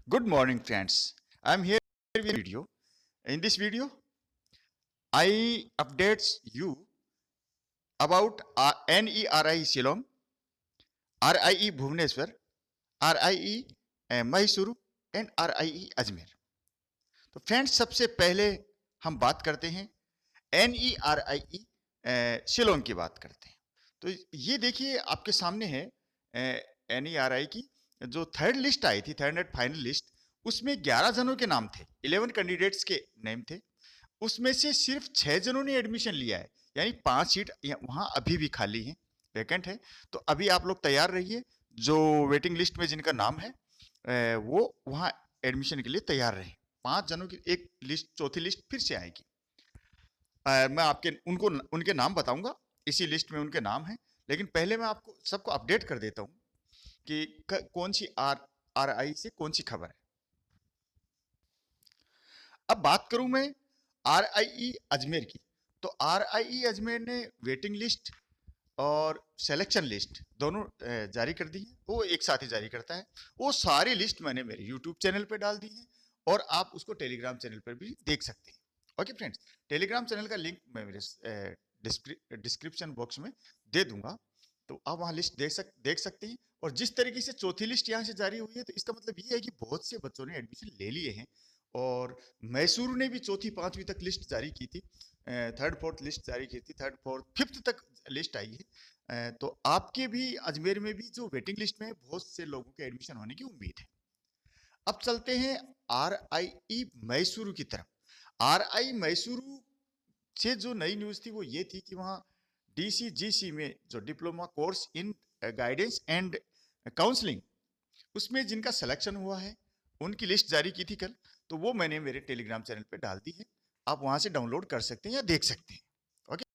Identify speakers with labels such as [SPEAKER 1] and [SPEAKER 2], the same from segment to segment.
[SPEAKER 1] Good morning, friends. I'm here with a video. In this video, I updates you about NERI Shillong, RIE Bhubaneswar, RIE Mysuru and RIE Ajmer. तो friends सबसे पहले हम बात करते हैं NERIE Shillong की बात करते हैं। तो ये देखिए आपके सामने है NERI की जो थर्ड लिस्ट आई थी, थर्ड एंड फाइनल लिस्ट, उसमें 11 जनों के नाम थे, 11 कैंडिडेट्स के नेम थे। उसमें से सिर्फ 6 जनों ने एडमिशन लिया है, यानी 5 सीट वहां अभी भी खाली हैं, वैकेंट है। तो अभी आप लोग तैयार रहिए, जो वेटिंग लिस्ट में जिनका नाम है वो वहां एडमिशन के लिए तैयार रहे। 5 जनों की एक लिस्ट, चौथी लिस्ट फिर से आएगी। मैं आपके उनको उनके नाम बताऊंगा, इसी लिस्ट में उनके नाम हैं। लेकिन पहले मैं आपको सबको अपडेट कर देता हूं कि कौन सी आर आई से कौन सी खबर है। अब बात करूं मैं RIE अजमेर की, तो RIE अजमेर ने वेटिंग लिस्ट और सिलेक्शन लिस्ट दोनों जारी कर दी है। वो एक साथ ही जारी करता है। वो सारी लिस्ट मैंने मेरे यूट्यूब चैनल पे डाल दी है और आप उसको टेलीग्राम चैनल पर भी देख सकते हैं। ओके फ्रेंड्स, टेलीग्राम चैनल का लिंक मैं मेरे डिस्क्रिप्शन बॉक्स में दे दूंगा, तो आप वहाँ लिस्ट देख सकते हैं। और जिस तरीके से चौथी लिस्ट यहाँ से जारी हुई है, तो इसका मतलब ये है कि बहुत से बच्चों ने एडमिशन ले लिए हैं। और मैसूर ने भी चौथी पांचवी तक लिस्ट जारी की थी, थर्ड फोर्थ लिस्ट जारी की थी, थर्ड फोर्थ फिफ्थ तक लिस्ट आई है। तो आपके भी अजमेर में भी जो वेटिंग लिस्ट में है, बहुत से लोगों के एडमिशन होने की उम्मीद है। अब चलते हैं RIE मैसूरू की तरफ। RI मैसूरू से जो नई न्यूज थी वो ये थी कि वहाँ DCGC में जो diploma course in guidance and counselling, उसमें जिनका सिलेक्शन हुआ है उनकी लिस्ट जारी की थी कल। तो वो मैंने मेरे टेलीग्राम चैनल पे डाल दी है, आप वहां से डाउनलोड कर सकते हैं या देख सकते हैं। ओके,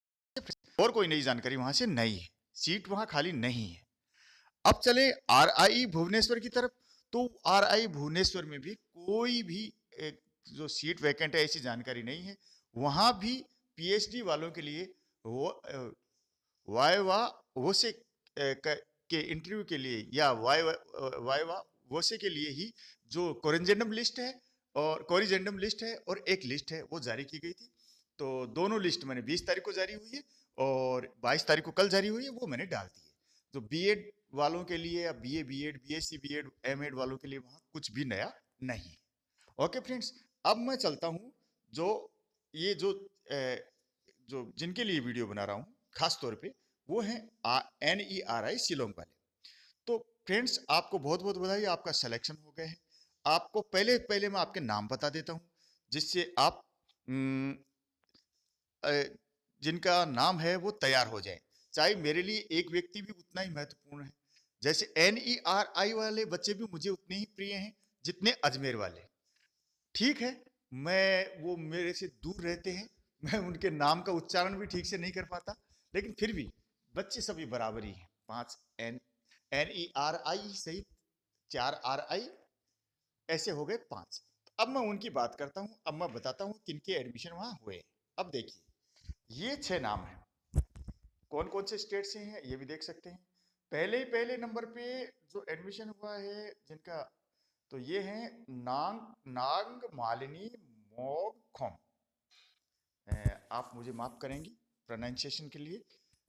[SPEAKER 1] और कोई नई जानकारी वहां से नहीं है, सीट वहां खाली नहीं है। अब चले RIE भुवनेश्वर की तरफ। तो RIE भुवनेश्वर में भी कोई भी जो सीट वैकेंट है ऐसी जानकारी नहीं है। वहां भी PhD वालों के लिए वो वाइवा वो से के इंटरव्यू के लिए या वाइवा वो से के लिए ही जो कोरिजेंडम लिस्ट है और एक लिस्ट है वो जारी की गई थी। तो दोनों लिस्ट मैंने 20 तारीख को जारी हुई है और 22 तारीख को कल जारी हुई है, वो मैंने डाल दी है। तो बीएड वालों के लिए या BA BEd BSc BEd MEd वालों के लिए वहां कुछ भी नया नहीं। ओके फ्रेंड्स, अब मैं चलता हूं जो ये जो जिनके लिए वीडियो बना रहा हूँ खास तौर पे, वो है NERI शिलोंग वाले। तो फ्रेंड्स आपको बहुत बहुत बधाई, आपका सिलेक्शन हो गया है। आपको पहले पहले मैं आपके नाम बता देता हूँ, जिससे आप जिनका नाम है वो तैयार हो जाए। चाहे मेरे लिए एक व्यक्ति भी उतना ही महत्वपूर्ण है, जैसे NERI वाले बच्चे भी मुझे उतने ही प्रिय हैं जितने अजमेर वाले। ठीक है, मैं वो मेरे से दूर रहते हैं, मैं उनके नाम का उच्चारण भी ठीक से नहीं कर पाता, लेकिन फिर भी बच्चे सभी बराबर ही हैं। 5 NERI सहित 4 RI, ऐसे हो गए 5। अब मैं उनकी बात करता हूँ, अब मैं बताता हूँ किनके एडमिशन वहां हुए। अब देखिए, ये 6 नाम हैं, कौन कौन से स्टेट से हैं ये भी देख सकते हैं। पहले नंबर पे जो एडमिशन हुआ है जिनका, तो ये हैं नांग नांग मालिनी मोगखोम। आप मुझे माफ करेंगी प्रोनाउंसिएशन के लिए।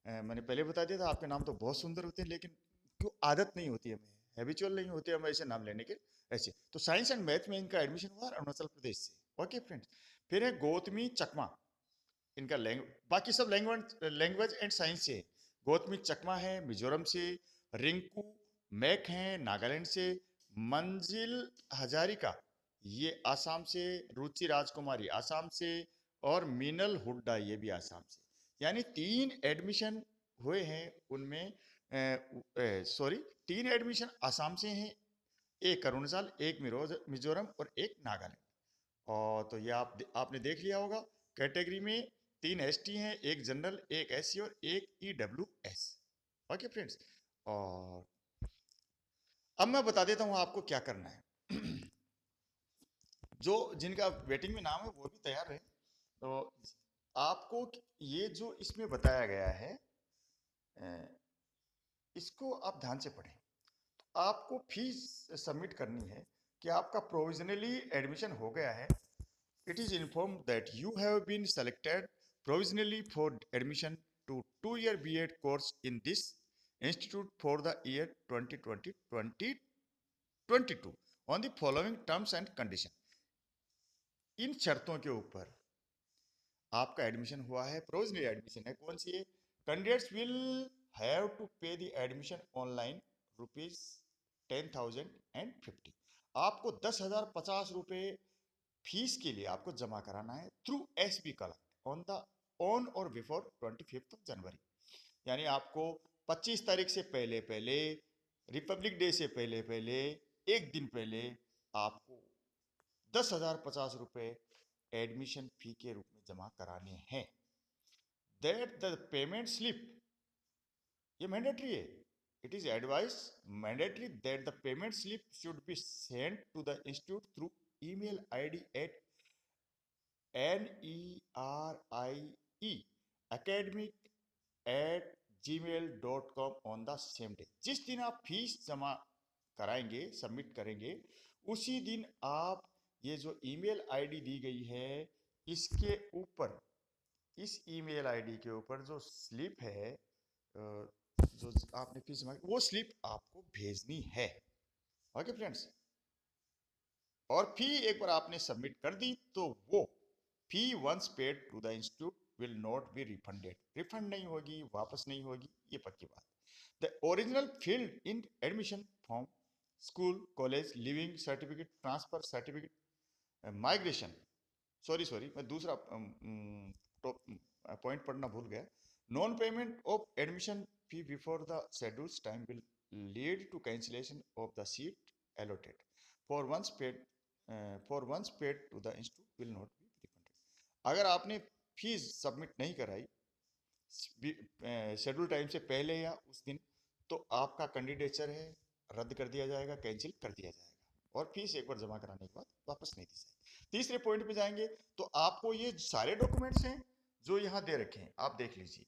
[SPEAKER 1] मैंने पहले बता दिया था आपके नाम तो बहुत सुंदर होते हैं, लेकिन क्यों आदत नहीं होती हमें, हैबिचुअल नहीं होते हम ऐसे नाम लेने के। ऐसे तो साइंस एंड मैथ में इनका एडमिशन हुआ अरुणाचल प्रदेश से। ओके फ्रेंड्स, फिर है गौतमी चकमा, इनका बाकी सब लैंग्वेज एंड साइंस से है। गौतमी चकमा है मिजोरम से, रिंकू मैक हैं नागालैंड से, मंजिल हजारिका ये आसाम से, रुचि राजकुमारी आसाम से, और मीनल हुड्डा ये भी आसाम से। यानी 3 एडमिशन हुए हैं उनमें, सॉरी 3 एडमिशन आसाम से हैं, एक अरुणाचल, एक मिजोरम और एक नागालैंड। और तो ये आपने देख लिया होगा, कैटेगरी में 3 ST हैं, एक जनरल, एक SC और एक EWS। ओके फ्रेंड्स, और अब मैं बता देता हूं आपको क्या करना है। जो जिनका वेटिंग में नाम है वो भी तैयार रहे। तो आपको ये जो इसमें बताया गया है, इसको आप ध्यान से पढ़ें। आपको फीस सबमिट करनी है, कि आपका प्रोविजनली एडमिशन हो गया है, it is informed that you have been selected provisionally for admission to 2-year B.Ed course in this institute for the year 2020-2022 on the following terms and conditions. इन शर्तों के ऊपर आपका एडमिशन हुआ है, प्रोविजनली एडमिशन है। कौन सी है? कैंडिडेट्स विल हैव टू पे द एडमिशन ऑनलाइन ₹10,050। आपको 10,050 फीस के लिए आपको जमा कराना है थ्रू SB कलेक्ट ऑन और बिफोर 25 जनवरी। यानी आपको 25 तारीख से पहले पहले, रिपब्लिक डे से पहले पहले, एक दिन पहले आपको 10,050 एडमिशन फी के रूप में जमा कराने हैं। दैट द पेमेंट स्लिप, ये मैंडेटरी है। It is advice mandatory that the payment slip should be sent to the institute through email ID at NERIE academic@gmail.com on the same day। जिस दिन आप फीस जमा कराएंगे, सबमिट करेंगे, उसी दिन आप ये जो ईमेल आईडी दी गई है, इसके ऊपर, इस ईमेल आईडी के ऊपर जो स्लिप है, जो आपने फीस जमा, वो स्लिप आपको भेजनी है। ओके फ्रेंड्स, और फी एक बार आपने सबमिट कर दी तो वो fee once paid to the institute will not be refunded, refund नहीं होगी, वापस नहीं होगी, ये पक्की बात। The original field in admission form, school, college, living certificate, transfer certificate, migration, sorry मैं दूसरा पॉइंट पढ़ना भूल गया। Non payment of admission fee before the scheduled time will lead to cancellation of the seat allotted for once paid to the institute will not be refunded। अगर आपने fees submit नहीं कराई schedule time से पहले या उस दिन, तो आपका कैंडिडेचर है रद्द कर दिया जाएगा, कैंसिल कर दिया जाएगा, और फीस एक बार जमा कराने के बाद वापस नहीं दी जाएगी। तीसरे पॉइंट पे जाएंगे तो आपको ये सारे डॉक्यूमेंट्स हैं जो यहाँ दे रखे हैं, आप देख लीजिए,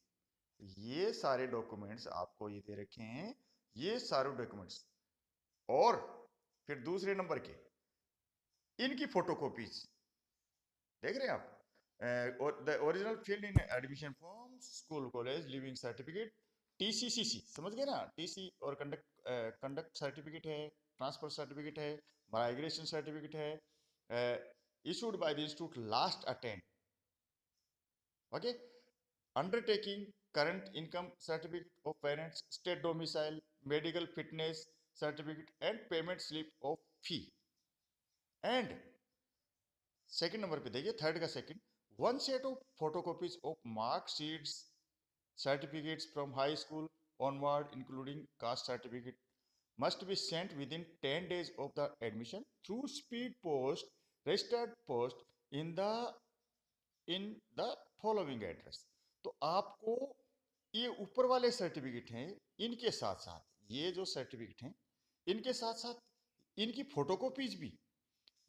[SPEAKER 1] ये सारे डॉक्यूमेंट्स आपको ये दे रखे हैं, ये सारे डॉक्यूमेंट्स, और फिर दूसरे नंबर के इनकी फोटोकॉपीज देख रहे हैं आप। The original field in admission form, school, college, living certificate, TCCC, समझ गए ना, TC और कंडक्ट सर्टिफिकेट है, ट्रांसफर सर्टिफिकेट है, माइग्रेशन सर्टिफिकेट है, issued by the institute last attend, okay, undertaking, current income certificate of parents, state domicile, medical fitness certificate and payment slip of fee. And second number पे देखिए, third का second, one set of photocopies of marksheets, certificates from high school onward including caste certificate must be sent within 10 days of the admission through speed post, registered post in the following address। तो आपको ये ऊपर वाले certificate हैं, इनके साथ साथ ये जो सर्टिफिकेट हैं, इनके साथ साथ इनकी फोटोकॉपीज भी,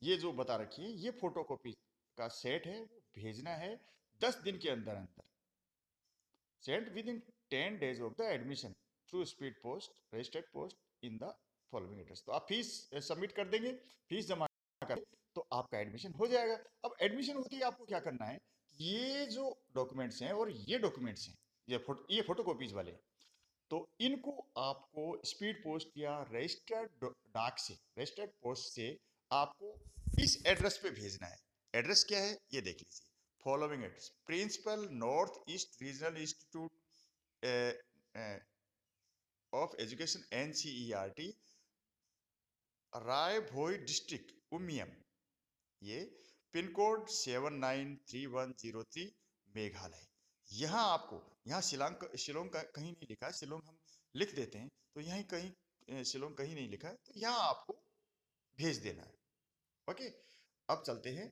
[SPEAKER 1] ये जो बता रखी है, ये फोटोकॉपी का सेट है, वो भेजना है 10 दिन के अंदर अंदर, sent within 10 days of the admission through speed post, registered post in the following address. तो आप फीस सबमिट कर देंगे, फीस जमा कर, तो आपका एडमिशन हो जाएगा। अब एडमिशन होते ही आपको क्या करना है, ये जो डॉक्यूमेंट्स हैं और ये डॉक्यूमेंट्स हैं, ये फोटोकॉपीज वाले, तो इनको आपको स्पीड पोस्ट या रजिस्टर्ड डाक से, रजिस्टर्ड पोस्ट से आपको इस एड्रेस पे भेजना है। एड्रेस क्या है ये देख लीजिए, following address, principal, north east regional institute of education NCERT, Ri Bhoi district, Umiam, ये पिन कोड 793103, मेघालय। यहाँ आपको, यहाँ शिलोंग का कहीं नहीं लिखा है, शिलोंग हम लिख देते हैं, तो यहाँ कहीं शिलोंग कहीं नहीं लिखा है, तो यहाँ आपको भेज देना है। ओके, अब चलते हैं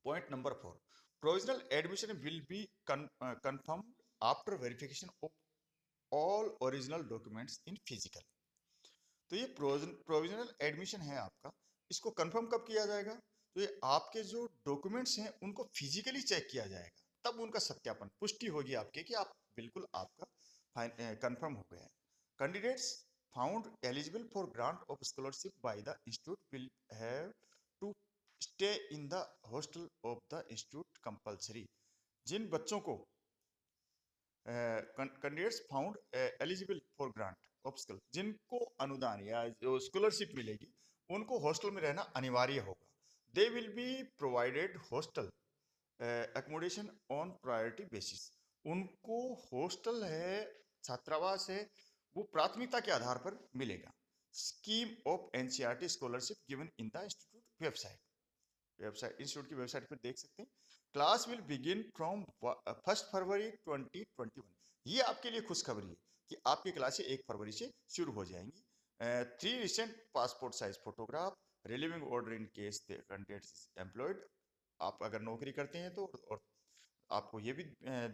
[SPEAKER 1] point number 4। Provisional admission will be confirm after verification of all original documents in physical. तो ये प्रोविजनल एडमिशन है आपका, इसको कंफर्म कब किया जाएगा, तो ये आपके जो डॉक्यूमेंट्स हैं उनको फिजिकली चेक किया जाएगा, तब उनका सत्यापन, पुष्टि होगी आपके कि आप बिल्कुल आपका कंफर्म हो गया है। Candidates found eligible for grant of scholarship by the institute will have to stay in the hostel of the institute compulsory. जिन बच्चों को candidates found eligible for grant of scholar, जिनको अनुदान या जो स्कॉलरशिप मिलेगी उनको हॉस्टल में रहना अनिवार्य होगा. They will be provided hostel accommodation on priority basis. उनको हॉस्टल है, छात्रावास है, वो प्राथमिकता के आधार पर मिलेगा. Scheme of NCERT scholarship given in the institute website institute की वेबसाइट पर देख सकते हैं. क्लास विल बिगिन फ्रॉम 1 फरवरी 2021. ये आपके लिए खुशखबरी है कि आपकी क्लासें 1 फरवरी से शुरू हो जाएंगी. 3 recent passport size photograph, relieving order in case the candidate is employed. आप अगर नौकरी करते हैं तो और आपको ये भी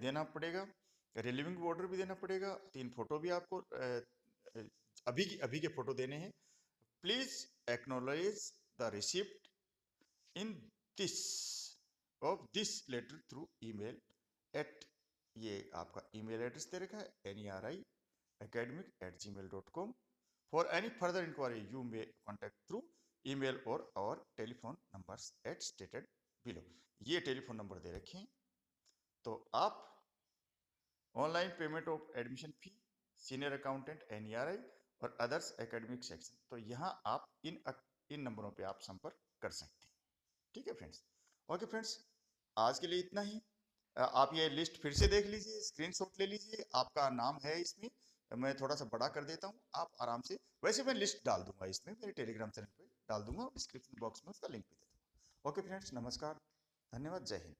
[SPEAKER 1] देना पड़ेगा, रिलीविंग ऑर्डर भी देना पड़ेगा. 3 फोटो भी आपको अभी के फोटो देने हैं. Please acknowledge the receipt in this of this letter through email at, ये आपका ईमेल एड्रेस दे रखा है neriacademic@gmail.com. For any further inquiry you may contact through email और our telephone numbers at stated below. ये telephone number दे रखे हैं. तो आप online payment of admission fee, senior accountant NERI और अदर्स एकेडमिक सेक्शन, तो यहाँ आप इन नंबरों पे आप संपर्क कर सकते हैं. ठीक है फ्रेंड्स. ओके फ्रेंड्स, आज के लिए इतना ही. आप ये लिस्ट फिर से देख लीजिए, स्क्रीनशॉट ले लीजिए. आपका नाम है इसमें, मैं थोड़ा सा बड़ा कर देता हूँ, आप आराम से, वैसे मैं लिस्ट डाल दूंगा इसमें, मेरे टेलीग्राम चैनल पे डाल दूंगा, डिस्क्रिप्शन बॉक्स में उसका लिंक भी दे दूंगा. ओके फ्रेंड्स, नमस्कार, धन्यवाद, जय हिंद.